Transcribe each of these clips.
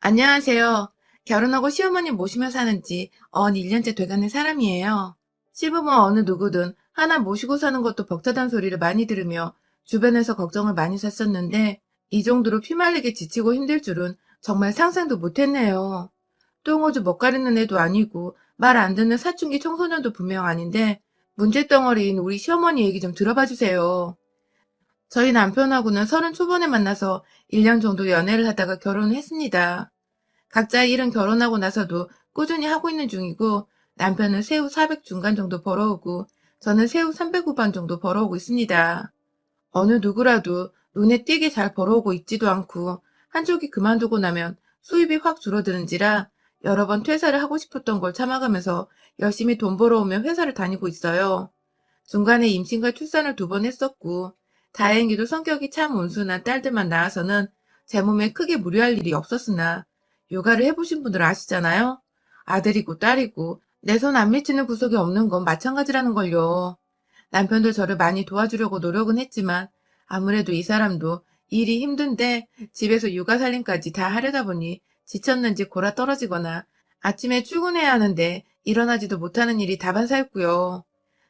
안녕하세요. 결혼하고 시어머니 모시며 사는 지 1년째 돼가는 사람이에요. 시부모 어느 누구든 하나 모시고 사는 것도 벅차단 소리를 많이 들으며 주변에서 걱정을 많이 샀었는데 이 정도로 피말리게 지치고 힘들 줄은 정말 상상도 못했네요. 똥오줌 못 가리는 애도 아니고 말 안 듣는 사춘기 청소년도 분명 아닌데 문제덩어리인 우리 시어머니 얘기 좀 들어봐 주세요. 저희 남편하고는 30 초반에 만나서 1년 정도 연애를 하다가 결혼을 했습니다. 각자의 일은 결혼하고 나서도 꾸준히 하고 있는 중이고 남편은 새우 400 중간 정도 벌어오고 저는 새우 300 후반 정도 벌어오고 있습니다. 어느 누구라도 눈에 띄게 잘 벌어오고 있지도 않고 한쪽이 그만두고 나면 수입이 확 줄어드는지라 여러 번 퇴사를 하고 싶었던 걸 참아가면서 열심히 돈 벌어오며 회사를 다니고 있어요. 중간에 임신과 출산을 2번 했었고 다행히도 성격이 참 온순한 딸들만 낳아서는 제 몸에 크게 무리할 일이 없었으나 육아를 해보신 분들 아시잖아요. 아들이고 딸이고 내 손 안 미치는 구석이 없는 건 마찬가지라는 걸요. 남편도 저를 많이 도와주려고 노력은 했지만 아무래도 이 사람도 일이 힘든데 집에서 육아 살림까지 다 하려다 보니 지쳤는지 골아 떨어지거나 아침에 출근해야 하는데 일어나지도 못하는 일이 다반사였고요.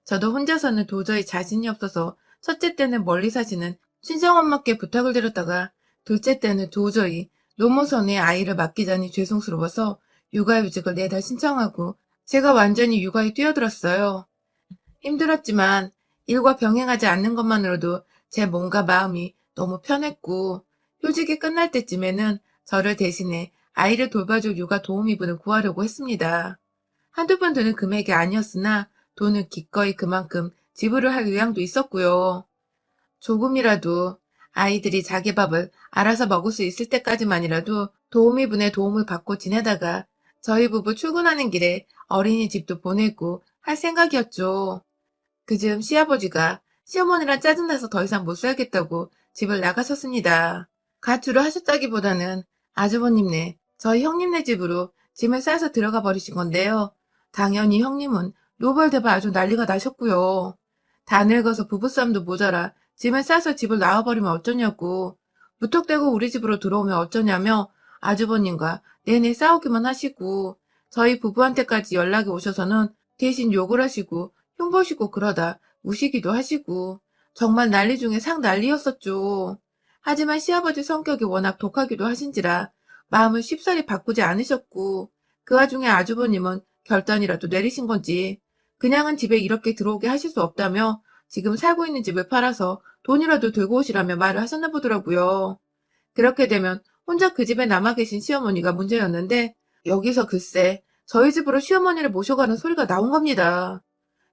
저도 혼자서는 도저히 자신이 없어서 첫째 때는 멀리 사시는 친정엄마께 부탁을 드렸다가 둘째 때는 도저히 노모선에 아이를 맡기자니 죄송스러워서 육아휴직을 4달 신청하고 제가 완전히 육아에 뛰어들었어요. 힘들었지만 일과 병행하지 않는 것만으로도 제 몸과 마음이 너무 편했고 휴직이 끝날 때쯤에는 저를 대신해 아이를 돌봐줄 육아 도우미분을 구하려고 했습니다. 한두 번 드는 금액이 아니었으나 돈은 기꺼이 그만큼 지불을 할 의향도 있었고요. 조금이라도 아이들이 자기 밥을 알아서 먹을 수 있을 때까지만이라도 도우미분의 도움을 받고 지내다가 저희 부부 출근하는 길에 어린이집도 보내고 할 생각이었죠. 그즈음 시아버지가 시어머니랑 짜증나서 더 이상 못 살겠다고 집을 나가셨습니다. 가출을 하셨다기보다는 아주버님네, 저희 형님네 집으로 짐을 싸서 들어가 버리신 건데요. 당연히 형님은 노발대발 아주 난리가 나셨고요. 다 늙어서 부부싸움도 모자라 짐을 싸서 집을 나와버리면 어쩌냐고, 무턱대고 우리 집으로 들어오면 어쩌냐며 아주버님과 내내 싸우기만 하시고 저희 부부한테까지 연락이 오셔서는 대신 욕을 하시고 흉보시고 그러다 우시기도 하시고 정말 난리 중에 상 난리였었죠. 하지만 시아버지 성격이 워낙 독하기도 하신지라 마음을 쉽사리 바꾸지 않으셨고 그 와중에 아주버님은 결단이라도 내리신 건지 그냥은 집에 이렇게 들어오게 하실 수 없다며 지금 살고 있는 집을 팔아서 돈이라도 들고 오시라며 말을 하셨나 보더라고요. 그렇게 되면 혼자 그 집에 남아 계신 시어머니가 문제였는데 여기서 글쎄 저희 집으로 시어머니를 모셔가는 소리가 나온 겁니다.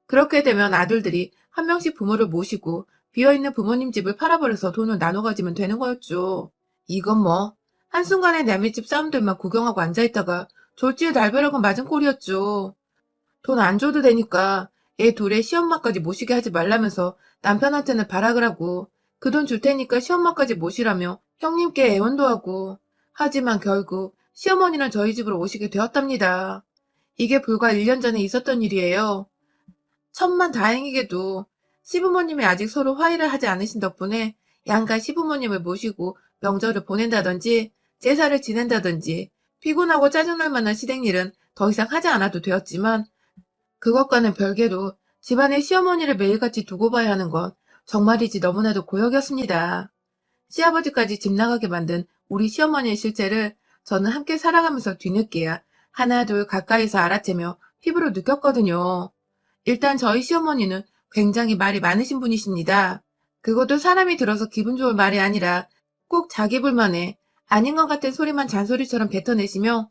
그렇게 되면 아들들이 한 명씩 부모를 모시고 비어있는 부모님 집을 팔아버려서 돈을 나눠 가지면 되는 거였죠. 이건 뭐 한순간에 남의 집 사람들만 구경하고 앉아있다가 졸지에 날벼락은 맞은 꼴이었죠. 돈 안 줘도 되니까 애 둘의 시엄마까지 모시게 하지 말라면서 남편한테는 발악을 하고 그 돈 줄 테니까 시엄마까지 모시라며 형님께 애원도 하고 하지만 결국 시어머니는 저희 집으로 오시게 되었답니다. 이게 불과 1년 전에 있었던 일이에요. 천만 다행이게도 시부모님이 아직 서로 화해를 하지 않으신 덕분에 양가 시부모님을 모시고 명절을 보낸다든지 제사를 지낸다든지 피곤하고 짜증날 만한 시댁일은 더 이상 하지 않아도 되었지만 그것과는 별개로 집안에 시어머니를 매일같이 두고 봐야 하는 건 정말이지 너무나도 고역이었습니다. 시아버지까지 집 나가게 만든 우리 시어머니의 실체를 저는 함께 살아가면서 뒤늦게야 하나 둘 가까이서 알아채며 피부로 느꼈거든요. 일단 저희 시어머니는 굉장히 말이 많으신 분이십니다. 그것도 사람이 들어서 기분 좋을 말이 아니라 꼭 자기 불만에 아닌 것 같은 소리만 잔소리처럼 뱉어내시며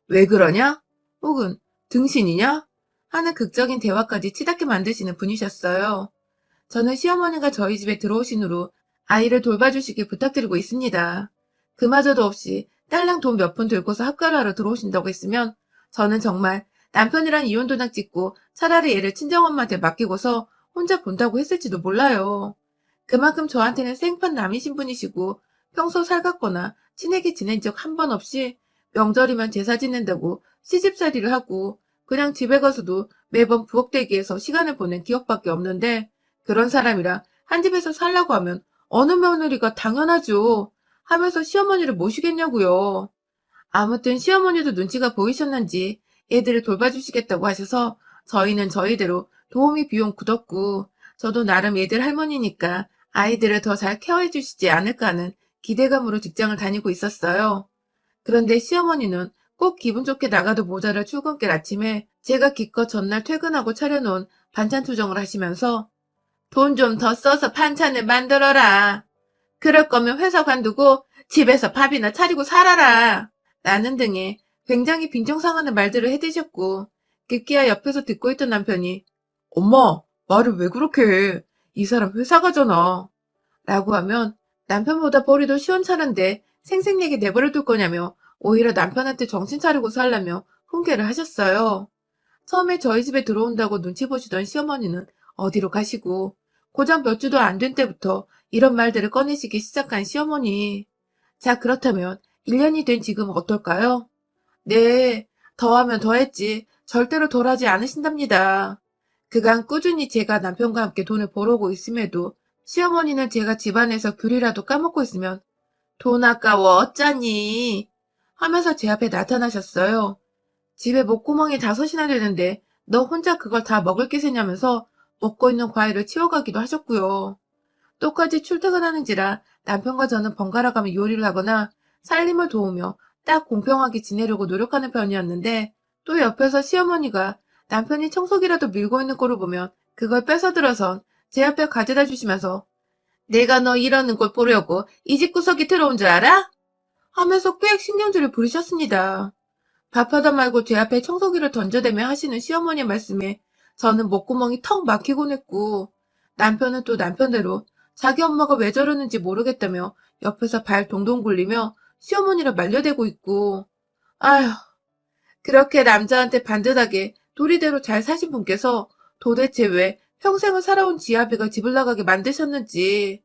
왜 그러냐? 혹은 등신이냐? 하는 극적인 대화까지 치닫게 만드시는 분이셨어요. 저는 시어머니가 저희 집에 들어오신 후로 아이를 돌봐주시길 부탁드리고 있습니다. 그마저도 없이 딸랑 돈 몇 푼 들고서 합가하러 들어오신다고 했으면 저는 정말 남편이랑 이혼도장 찍고 차라리 애를 친정엄마한테 맡기고서 혼자 본다고 했을지도 몰라요. 그만큼 저한테는 생판 남이신 분이시고 평소 살갑거나 친하게 지낸 적 한 번 없이 명절이면 제사 지낸다고 시집살이를 하고 그냥 집에 가서도 매번 부엌대기에서 시간을 보낸 기억밖에 없는데 그런 사람이랑 한 집에서 살라고 하면 어느 며느리가 당연하죠 하면서 시어머니를 모시겠냐고요. 아무튼 시어머니도 눈치가 보이셨는지 애들을 돌봐주시겠다고 하셔서 저희는 저희대로 도우미 비용 굳었고 저도 나름 애들 할머니니까 아이들을 더 잘 케어해 주시지 않을까 하는 기대감으로 직장을 다니고 있었어요. 그런데 시어머니는 꼭 기분 좋게 나가도 모자랄 출근길 아침에 제가 기껏 전날 퇴근하고 차려놓은 반찬 투정을 하시면서 돈 좀 더 써서 반찬을 만들어라. 그럴 거면 회사 관두고 집에서 밥이나 차리고 살아라. 라는 등의 굉장히 빈정상하는 말들을 해대셨고 급기야 옆에서 듣고 있던 남편이 엄마, 말을 왜 그렇게 해? 이 사람 회사 가잖아. 라고 하면 남편보다 벌이 더 시원찮은데 생색내게 내버려둘 거냐며 오히려 남편한테 정신 차리고 살라며 훈계를 하셨어요. 처음에 저희 집에 들어온다고 눈치 보시던 시어머니는 어디로 가시고 고작 몇 주도 안 된 때부터 이런 말들을 꺼내시기 시작한 시어머니. 자, 그렇다면 1년이 된 지금 어떨까요? 네, 더하면 더했지 절대로 덜하지 않으신답니다. 그간 꾸준히 제가 남편과 함께 돈을 벌어오고 있음에도 시어머니는 제가 집안에서 귤이라도 까먹고 있으면 돈 아까워 어쩌니 하면서 제 앞에 나타나셨어요. 집에 목구멍이 5이나 되는데 너 혼자 그걸 다 먹을 기세냐면서 먹고 있는 과일을 치워가기도 하셨고요. 똑같이 출퇴근하는지라 남편과 저는 번갈아 가며 요리를 하거나 살림을 도우며 딱 공평하게 지내려고 노력하는 편이었는데 또 옆에서 시어머니가 남편이 청소기라도 밀고 있는 꼴을 보면 그걸 뺏어들어서 제 앞에 가져다 주시면서 내가 너 이러는 걸 보려고 이 집 구석에 들어온 줄 알아? 하면서 꽤 신경질을 부리셨습니다. 밥하다 말고 제 앞에 청소기를 던져대며 하시는 시어머니 말씀에 저는 목구멍이 턱 막히곤 했고 남편은 또 남편대로 자기 엄마가 왜 저러는지 모르겠다며 옆에서 발 동동 굴리며 시어머니를 말려대고 있고 아휴 그렇게 남자한테 반듯하게 도리대로 잘 사신 분께서 도대체 왜 평생을 살아온 지아비가 집을 나가게 만드셨는지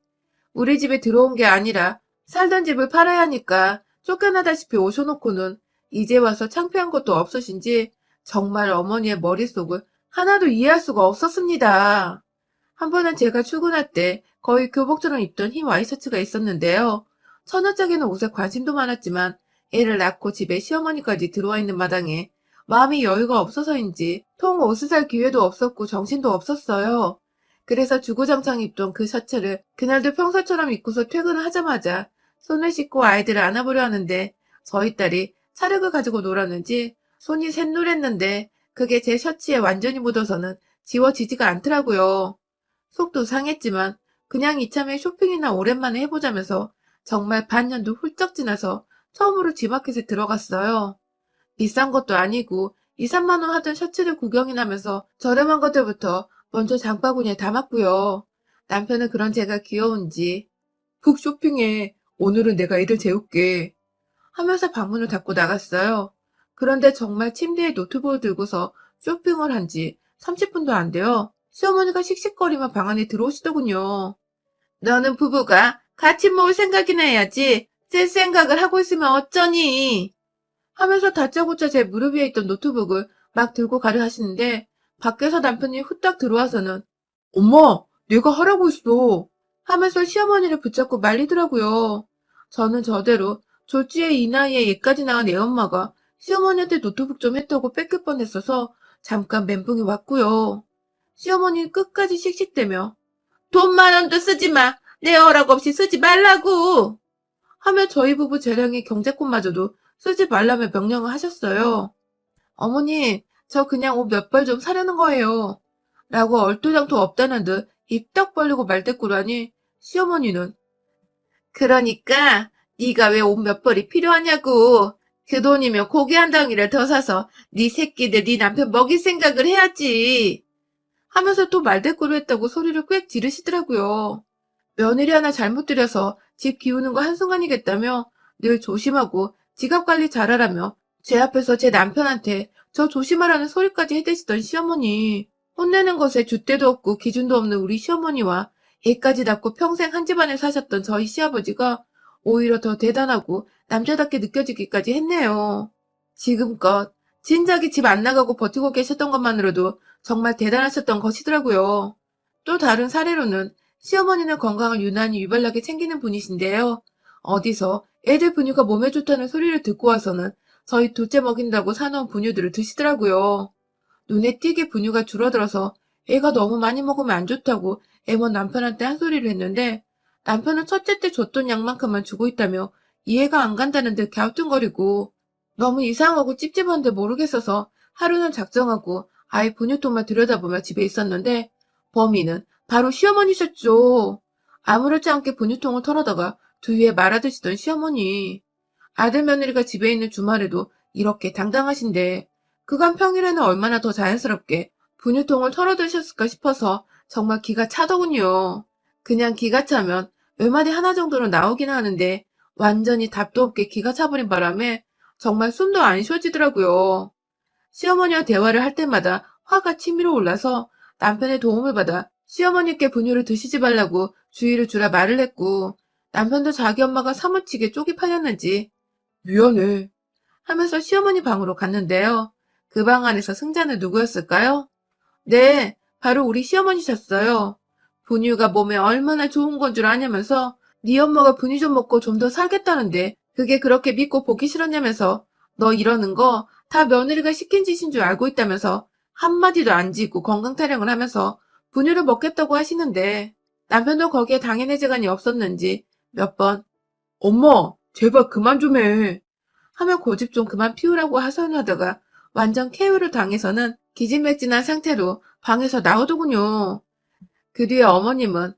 우리 집에 들어온 게 아니라 살던 집을 팔아야 하니까 쫓겨나다시피 오셔놓고는 이제 와서 창피한 것도 없으신지 정말 어머니의 머릿속을 하나도 이해할 수가 없었습니다. 한 번은 제가 출근할 때 거의 교복처럼 입던 흰 와이셔츠가 있었는데요. 처녀짝에는 옷에 관심도 많았지만 애를 낳고 집에 시어머니까지 들어와 있는 마당에 마음이 여유가 없어서인지 통 옷을 살 기회도 없었고 정신도 없었어요. 그래서 주구장창 입던 그 셔츠를 그날도 평소처럼 입고서 퇴근을 하자마자 손을 씻고 아이들을 안아보려 하는데 저희 딸이 차력을 가지고 놀았는지 손이 샛노랬는데 그게 제 셔츠에 완전히 묻어서는 지워지지가 않더라고요. 속도 상했지만 그냥 이참에 쇼핑이나 오랜만에 해보자면서 정말 반년도 훌쩍 지나서 처음으로 지마켓에 들어갔어요. 비싼 것도 아니고 2, 3만 원 하던 셔츠를 구경이나 하면서 저렴한 것들부터 먼저 장바구니에 담았고요. 남편은 그런 제가 귀여운지 푹 쇼핑해. 오늘은 내가 애들 재울게. 하면서 방문을 닫고 나갔어요. 그런데 정말 침대에 노트북을 들고서 쇼핑을 한 지 30분도 안 돼요. 시어머니가 씩씩거리며 방 안에 들어오시더군요. 너는 부부가 같이 모을 생각이나 해야지. 쓸 생각을 하고 있으면 어쩌니? 하면서 다짜고짜 제 무릎 위에 있던 노트북을 막 들고 가려 하시는데 밖에서 남편이 후딱 들어와서는 엄마, 내가 하라고 했어. 하면서 시어머니를 붙잡고 말리더라고요. 저는 저대로 졸지에 이 나이에 얘까지 낳은 애엄마가 시어머니한테 노트북 좀 했다고 뺏길 뻔했어서 잠깐 멘붕이 왔고요. 시어머니는 끝까지 씩씩대며 돈 10,000원도 쓰지 마. 내 허락 없이 쓰지 말라고. 하며 저희 부부 재량의 경제권마저도 쓰지 말라며 명령을 하셨어요. 어머니, 저 그냥 옷 몇 벌 좀 사려는 거예요. 라고 얼토당토 없다는 듯 입 딱 벌리고 말대꾸라니 시어머니는 그러니까 네가 왜 옷 몇 벌이 필요하냐고. 그 돈이면 고기 한 덩이를 더 사서 네 새끼들 네 남편 먹일 생각을 해야지. 하면서 또 말대꾸를 했다고 소리를 꽥 지르시더라고요. 며느리 하나 잘못 들여서 집 기우는 거 한순간이겠다며 늘 조심하고 지갑 관리 잘하라며 제 앞에서 제 남편한테 저 조심하라는 소리까지 해대시던 시어머니. 혼내는 것에 줏대도 없고 기준도 없는 우리 시어머니와 애까지 낳고 평생 한 집안에 사셨던 저희 시아버지가 오히려 더 대단하고 남자답게 느껴지기까지 했네요. 지금껏 진작에 집 안 나가고 버티고 계셨던 것만으로도 정말 대단하셨던 것이더라고요. 또 다른 사례로는 시어머니는 건강을 유난히 유별나게 챙기는 분이신데요. 어디서 애들 분유가 몸에 좋다는 소리를 듣고 와서는 저희 둘째 먹인다고 사놓은 분유들을 드시더라고요. 눈에 띄게 분유가 줄어들어서 애가 너무 많이 먹으면 안 좋다고 애먼 남편한테 한 소리를 했는데 남편은 첫째 때 줬던 양만큼만 주고 있다며 이해가 안 간다는 듯 갸우뚱거리고 너무 이상하고 찝찝한데 모르겠어서 하루는 작정하고 아이 분유통만 들여다보며 집에 있었는데 범인은 바로 시어머니셨죠. 아무렇지 않게 분유통을 털어다가 두위에 말아드시던 시어머니. 아들 며느리가 집에 있는 주말에도 이렇게 당당하신데 그간 평일에는 얼마나 더 자연스럽게 분유통을 털어드셨을까 싶어서 정말 기가 차더군요. 그냥 기가 차면 외마디 하나 정도는 나오긴 하는데 완전히 답도 없게 기가 차버린 바람에 정말 숨도 안 쉬어지더라고요. 시어머니와 대화를 할 때마다 화가 치밀어 올라서 남편의 도움을 받아 시어머니께 분유를 드시지 말라고 주의를 주라 말을 했고 남편도 자기 엄마가 사무치게 쪽이 팔렸는지 미안해 하면서 시어머니 방으로 갔는데요. 그 방 안에서 승자는 누구였을까요? 네, 바로 우리 시어머니셨어요. 분유가 몸에 얼마나 좋은 건 줄 아냐면서 네 엄마가 분유 좀 먹고 좀 더 살겠다는데 그게 그렇게 믿고 보기 싫었냐면서 너 이러는 거 다 며느리가 시킨 짓인 줄 알고 있다면서 한마디도 안 짓고 건강 타령을 하면서 분유를 먹겠다고 하시는데 남편도 거기에 당연해지간이 없었는지 몇 번 엄마 제발 그만 좀 해 하며 고집 좀 그만 피우라고 하소연하다가 완전 KO를 당해서는 기진맥진한 상태로 방에서 나오더군요. 그 뒤에 어머님은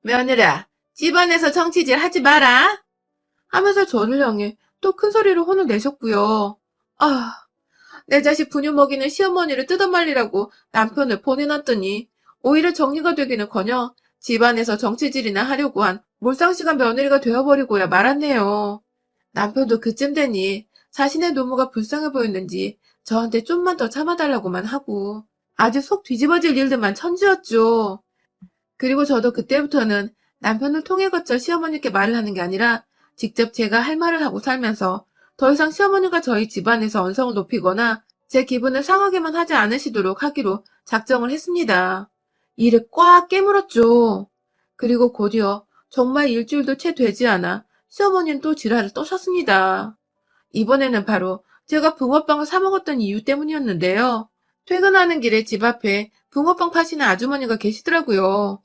며느라 집안에서 정치질 하지 마라 하면서 저를 향해 또 큰 소리로 혼을 내셨고요. 아, 내 자식 분유 먹이는 시어머니를 뜯어말리라고 남편을 보내놨더니 오히려 정리가 되기는커녕 집안에서 정치질이나 하려고 한 몰상식한 며느리가 되어버리고야 말았네요. 남편도 그쯤 되니 자신의 노모가 불쌍해 보였는지 저한테 좀만 더 참아달라고만 하고 아주 속 뒤집어질 일들만 천지였죠. 그리고 저도 그때부터는 남편을 통해 거쳐 시어머니께 말을 하는 게 아니라 직접 제가 할 말을 하고 살면서 더 이상 시어머니가 저희 집안에서 언성을 높이거나 제 기분을 상하게만 하지 않으시도록 하기로 작정을 했습니다. 이를 꽉 깨물었죠. 그리고 곧이어 정말 일주일도 채 되지 않아 시어머니는 또 지랄을 떠셨습니다. 이번에는 바로 제가 붕어빵을 사 먹었던 이유 때문이었는데요. 퇴근하는 길에 집 앞에 붕어빵 파시는 아주머니가 계시더라고요.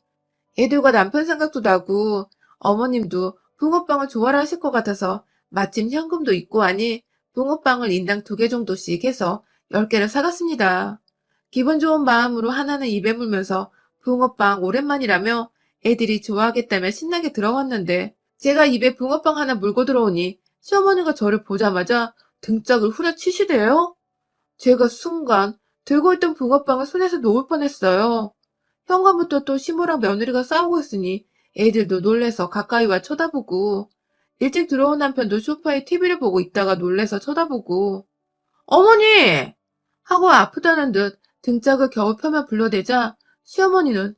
애들과 남편 생각도 나고 어머님도 붕어빵을 좋아라 하실 것 같아서 마침 현금도 있고 하니 붕어빵을 인당 2개 정도씩 해서 10개를 사갔습니다. 기분 좋은 마음으로 하나는 입에 물면서 붕어빵 오랜만이라며 애들이 좋아하겠다며 신나게 들어왔는데 제가 입에 붕어빵 하나 물고 들어오니 시어머니가 저를 보자마자 등짝을 후려치시대요. 제가 순간 들고 있던 붕어빵을 손에서 놓을 뻔했어요. 현관부터 또 시모랑 며느리가 싸우고 있으니 애들도 놀래서 가까이 와 쳐다보고 일찍 들어온 남편도 소파에 TV를 보고 있다가 놀래서 쳐다보고 어머니! 하고 아프다는 듯 등짝을 겨우 펴며 불러대자 시어머니는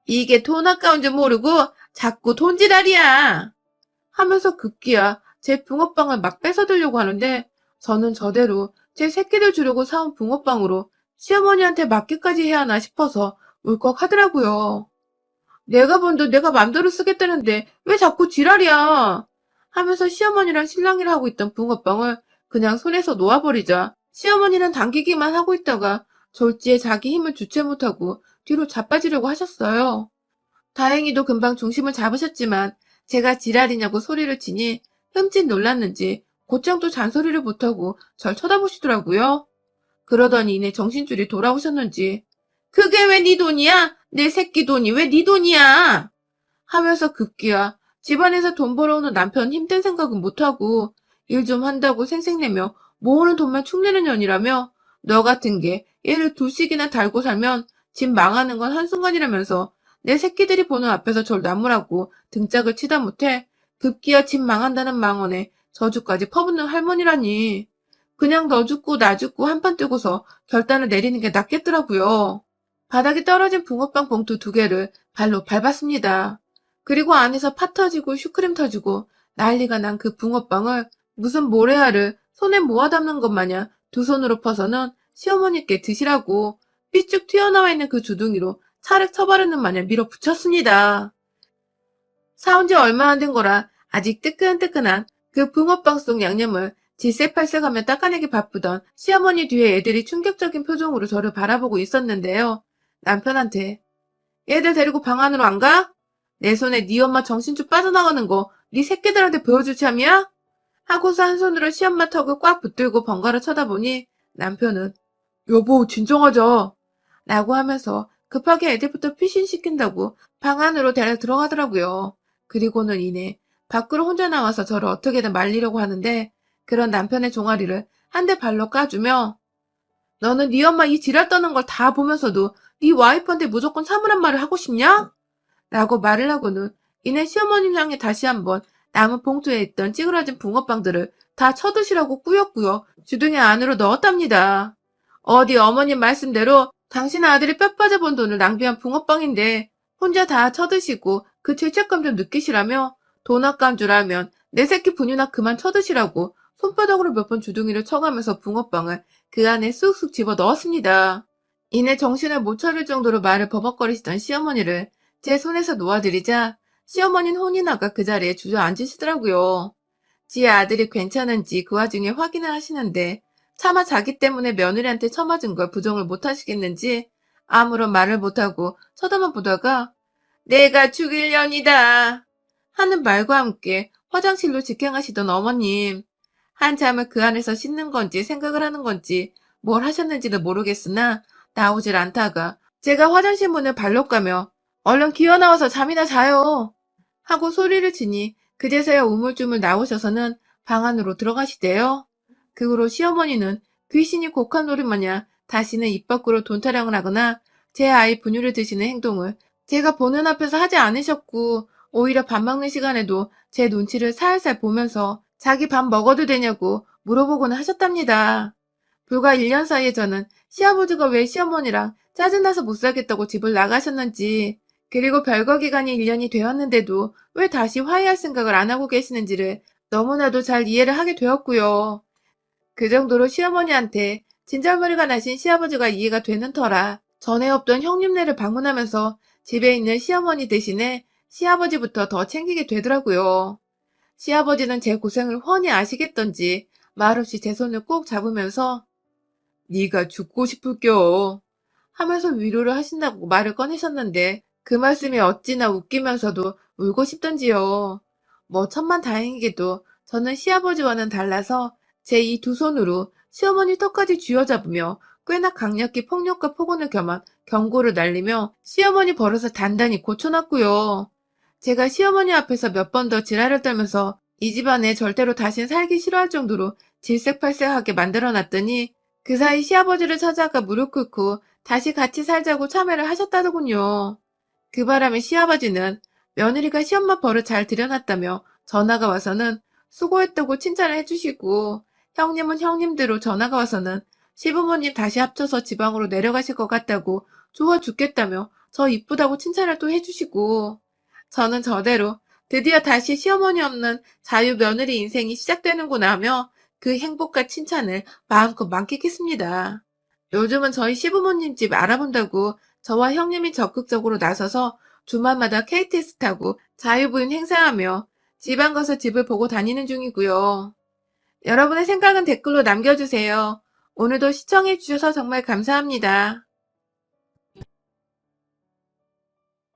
이게 돈 아까운 줄 모르고 자꾸 돈지랄이야 하면서 급기야 제 붕어빵을 막 뺏어들려고 하는데 저는 저대로 제 새끼들 주려고 사온 붕어빵으로 시어머니한테 맞기까지 해야 하나 싶어서 울컥하더라고요. 내가 본 돈 내가 맘대로 쓰겠다는데 왜 자꾸 지랄이야 하면서 시어머니랑 실랑이를 하고 있던 붕어빵을 그냥 손에서 놓아버리자 시어머니는 당기기만 하고 있다가 졸지에 자기 힘을 주체 못하고 뒤로 자빠지려고 하셨어요. 다행히도 금방 중심을 잡으셨지만 제가 지랄이냐고 소리를 치니 흠칫 놀랐는지 곧장 또 잔소리를 못하고 절 쳐다보시더라고요. 그러더니 이내 정신줄이 돌아오셨는지 그게 왜 네 돈이야? 내 새끼 돈이 왜 네 돈이야? 하면서 급기야 집안에서 돈 벌어오는 남편 힘든 생각은 못하고 일 좀 한다고 생색내며 모으는 돈만 축내는 년이라며 너 같은 게 얘를 둘씩이나 달고 살면 집 망하는 건 한순간이라면서 내 새끼들이 보는 앞에서 절 나무라고 등짝을 치다 못해 급기야 집 망한다는 망언에 저주까지 퍼붓는 할머니라니. 그냥 너 죽고 나 죽고 한판 뜨고서 결단을 내리는 게 낫겠더라고요. 바닥에 떨어진 붕어빵 봉투 2개를 발로 밟았습니다. 그리고 안에서 파 터지고 슈크림 터지고 난리가 난 그 붕어빵을 무슨 모래알을 손에 모아 담는 것 마냥 두 손으로 퍼서는 시어머니께 드시라고 삐쭉 튀어나와 있는 그 주둥이로 차를 쳐바르는 마냥 밀어붙였습니다. 사온 지 얼마 안 된 거라 아직 뜨끈뜨끈한 그 붕어빵 속 양념을 질색팔색하며 닦아내기 바쁘던 시어머니 뒤에 애들이 충격적인 표정으로 저를 바라보고 있었는데요. 남편한테 애들 데리고 방 안으로 안 가? 내 손에 네 엄마 정신줄 빠져나가는 거 네 새끼들한테 보여줄 참이야? 하고서 한 손으로 시엄마 턱을 꽉 붙들고 번갈아 쳐다보니 남편은 여보 진정하자 라고 하면서 급하게 애들부터 피신시킨다고 방 안으로 데려 들어가더라고요. 그리고는 이내 밖으로 혼자 나와서 저를 어떻게든 말리려고 하는데 그런 남편의 종아리를 한 대 발로 까주며 너는 네 엄마 이 지랄 떠는 걸 다 보면서도 네 와이프한테 무조건 사물한 말을 하고 싶냐? 라고 말을 하고는 이내 시어머님 향해 다시 한번 남은 봉투에 있던 찌그러진 붕어빵들을 다 쳐드시라고 꾸역꾸역 주둥이 안으로 넣었답니다. 어디 어머님 말씀대로 당신 아들이 뼈 빠져본 돈을 낭비한 붕어빵인데 혼자 다 쳐드시고 그 죄책감 좀 느끼시라며 돈 아까운 줄 알면 내 새끼 분유나 그만 쳐드시라고 손바닥으로 몇 번 주둥이를 쳐가면서 붕어빵을 그 안에 쑥쑥 집어 넣었습니다. 이내 정신을 못 차릴 정도로 말을 버벅거리시던 시어머니를 제 손에서 놓아드리자 시어머니는 혼이 나가 그 자리에 주저앉으시더라고요. 지 아들이 괜찮은지 그 와중에 확인을 하시는데 차마 자기 때문에 며느리한테 처맞은 걸 부정을 못하시겠는지 아무런 말을 못하고 쳐다만 보다가 내가 죽일 년이다 하는 말과 함께 화장실로 직행하시던 어머님. 한참을 그 안에서 씻는 건지 생각을 하는 건지 뭘 하셨는지는 모르겠으나 나오질 않다가 제가 화장실 문을 발로 까며 얼른 기어나와서 잠이나 자요 하고 소리를 치니 그제서야 우물쭈물 나오셔서는 방 안으로 들어가시대요. 그 후로 시어머니는 귀신이 곡한 노릇 마냥 다시는 입 밖으로 돈 타령을 하거나 제 아이 분유를 드시는 행동을 제가 보는 앞에서 하지 않으셨고 오히려 밥 먹는 시간에도 제 눈치를 살살 보면서 자기 밥 먹어도 되냐고 물어보곤 하셨답니다. 불과 1년 사이에 저는 시아버지가 왜 시어머니랑 짜증나서 못 살겠다고 집을 나가셨는지 그리고 별거 기간이 1년이 되었는데도 왜 다시 화해할 생각을 안 하고 계시는지를 너무나도 잘 이해를 하게 되었고요. 그 정도로 시어머니한테 진절머리가 나신 시아버지가 이해가 되는 터라 전에 없던 형님네를 방문하면서 집에 있는 시어머니 대신에 시아버지부터 더 챙기게 되더라고요. 시아버지는 제 고생을 훤히 아시겠던지 말없이 제 손을 꼭 잡으면서 네가 죽고 싶을겨 하면서 위로를 하신다고 말을 꺼내셨는데 그 말씀이 어찌나 웃기면서도 울고 싶던지요. 뭐 천만다행이게도 저는 시아버지와는 달라서 제 이 두 손으로 시어머니 턱까지 쥐어잡으며 꽤나 강력히 폭력과 폭언을 겸한 경고를 날리며 시어머니 버릇을 단단히 고쳐놨고요. 제가 시어머니 앞에서 몇 번 더 지랄을 떨면서 이 집안에 절대로 다신 살기 싫어할 정도로 질색팔색하게 만들어놨더니 그 사이 시아버지를 찾아가 무릎 꿇고 다시 같이 살자고 참여를 하셨다더군요. 그 바람에 시아버지는 며느리가 시엄마 버릇 잘 들여놨다며 전화가 와서는 수고했다고 칭찬을 해주시고 형님은 형님대로 전화가 와서는 시부모님 다시 합쳐서 지방으로 내려가실 것 같다고 좋아 죽겠다며 저 이쁘다고 칭찬을 또 해주시고 저는 저대로 드디어 다시 시어머니 없는 자유 며느리 인생이 시작되는구나 하며 그 행복과 칭찬을 마음껏 만끽했습니다. 요즘은 저희 시부모님 집 알아본다고 저와 형님이 적극적으로 나서서 주말마다 KTX 타고 자유부인 행사하며 지방 가서 집을 보고 다니는 중이고요. 여러분의 생각은 댓글로 남겨주세요. 오늘도 시청해주셔서 정말 감사합니다.